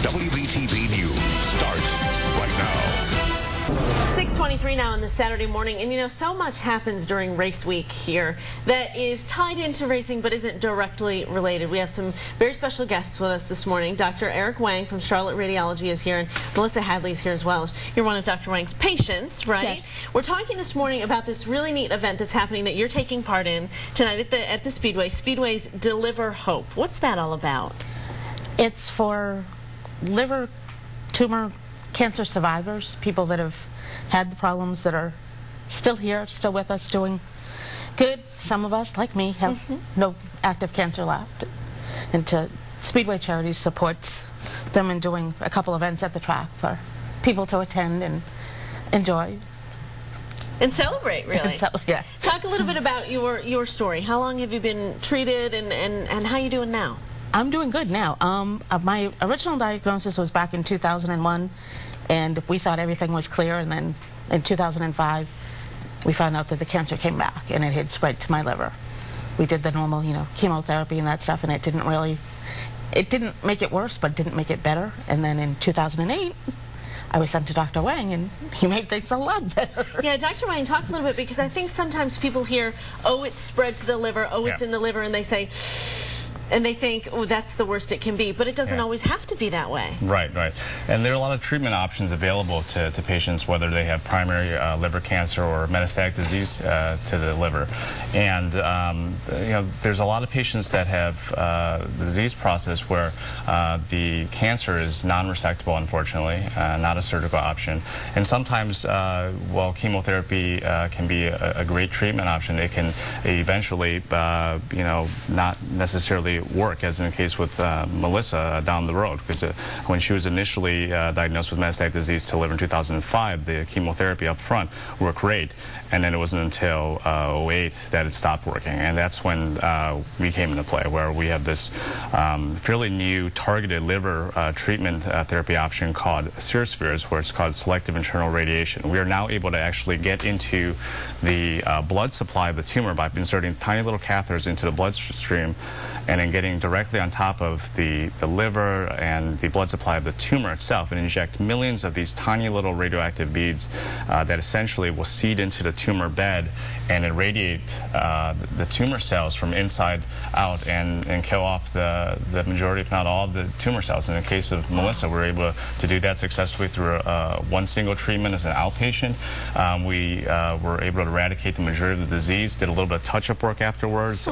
WBTV News starts right now. 6:23 now on this Saturday morning, and you know, so much happens during race week here that is tied into racing but isn't directly related. We have some very special guests with us this morning. Dr. Wang from Charlotte Radiology is here, and Melissa Hadley is here as well. You're one of Dr. Wang's patients, right? Yes. We're talking this morning about this really neat event that's happening that you're taking part in tonight at the Speedway. Speedway's Deliver Hope. What's that all about? It's for liver tumor cancer survivors, people that have had the problems, that are still here, still with us, doing good. Some of us, like me, have no active cancer left. And Speedway Charities supports them in doing a couple events at the track for people to attend and enjoy. And celebrate, really. Yeah. Talk a little bit about your story. How long have you been treated, and how are you doing now? I'm doing good now. My original diagnosis was back in 2001, and we thought everything was clear, and then in 2005 we found out that the cancer came back and it had spread to my liver. We did the normal, chemotherapy and that stuff, and it didn't make it worse, but it didn't make it better. And then in 2008 I was sent to Dr. Wang, and he made things a lot better. Yeah, Dr. Wang, talk a little bit, because I think sometimes people hear, oh, it's spread to the liver, oh, it's in the liver, and they say, and they think, oh, that's the worst it can be. But it doesn't always have to be that way. Right, right. And there are a lot of treatment options available to patients, whether they have primary liver cancer or metastatic disease to the liver. And, there's a lot of patients that have the disease process where the cancer is non-resectable, unfortunately, not a surgical option. And sometimes, while chemotherapy can be a great treatment option, it can eventually, not necessarily work, as in the case with Melissa down the road, because when she was initially diagnosed with metastatic disease to liver in 2005, the chemotherapy up front worked great, and then it wasn't until 2008 that it stopped working, and that's when we came into play, where we have this fairly new targeted liver treatment therapy option called microspheres, where it's called selective internal radiation. We are now able to actually get into the blood supply of the tumor by inserting tiny little catheters into the bloodstream, and then getting directly on top of the liver and the blood supply of the tumor itself, and inject millions of these tiny little radioactive beads that essentially will seed into the tumor bed and irradiate the tumor cells from inside out and kill off the majority, if not all, of the tumor cells. In the case of Melissa, we were able to do that successfully through one single treatment as an outpatient. We were able to eradicate the majority of the disease, did a little bit of touch-up work afterwards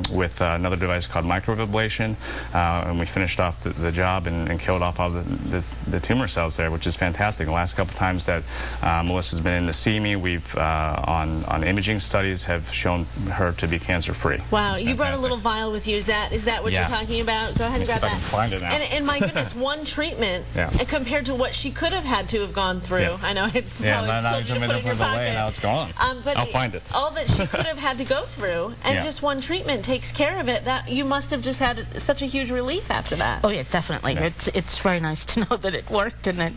with another device called microwave ablation, and we finished off the job and killed off all the tumor cells there, which is fantastic. The last couple times that Melissa's been in to see me, we've on imaging studies have shown her to be cancer-free. Wow, you brought a little vial with you. Is that what you're talking about? Go ahead and grab that. I can find it now. And my goodness, one treatment compared to what she could have had to have gone through. I know I now told you to put it in your pocket. Now it's gone. But I'll find it. All that she could have had to go through, and just one treatment takes care of it. That you must have just had such a huge relief after that. Oh yeah, definitely. Yeah. It's very nice to know that it worked, and it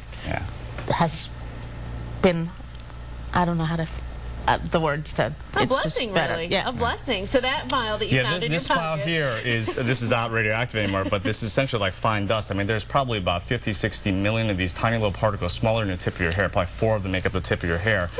has been, I don't know how to the words to a blessing, really. Yes. A blessing. So that vial that you found in your pocket. This vial here this is not radioactive anymore, but this is essentially like fine dust. I mean, there's probably about 50-60 million of these tiny little particles, smaller than the tip of your hair. Probably 4 of them make up the tip of your hair.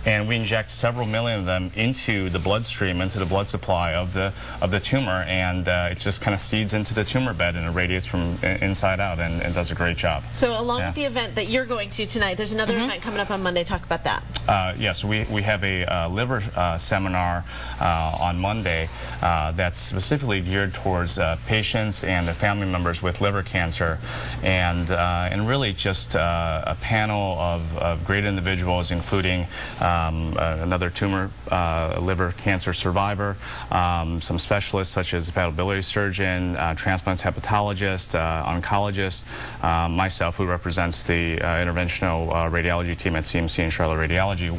And we inject several million of them into the bloodstream, into the blood supply of the tumor, and it just kind of seeds into the tumor bed and irradiates from inside out, and does a great job. So along with the event that you're going to tonight, there's another event coming up on Monday. Talk about that. Yes, we have a liver seminar on Monday that's specifically geared towards patients and their family members with liver cancer, and really just a panel of great individuals, including another tumor liver cancer survivor, some specialists such as a hepatobiliary surgeon, transplant hepatologist, oncologist, myself, who represents the interventional radiology team at CMC and Charlotte Radiology.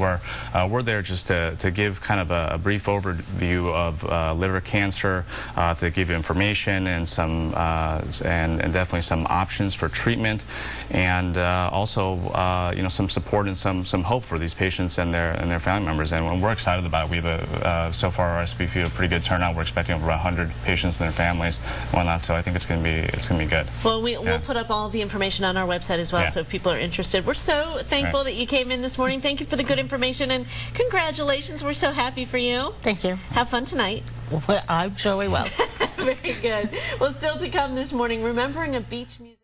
We're there just just to give kind of a brief overview of liver cancer, to give you information and some and definitely some options for treatment, and also some support and some hope for these patients and their family members. And we're excited about it. We have so far our SBP a pretty good turnout. We're expecting over 100 patients and their families and whatnot. So I think it's going to be good. Well, we'll put up all the information on our website as well. So if people are interested, we're so thankful that you came in this morning. Thank you for the good information and congratulations. We're so happy for you. Thank you. Have fun tonight. Well, I'm sure we will. Very good. Well, still to come this morning, remembering a beach music.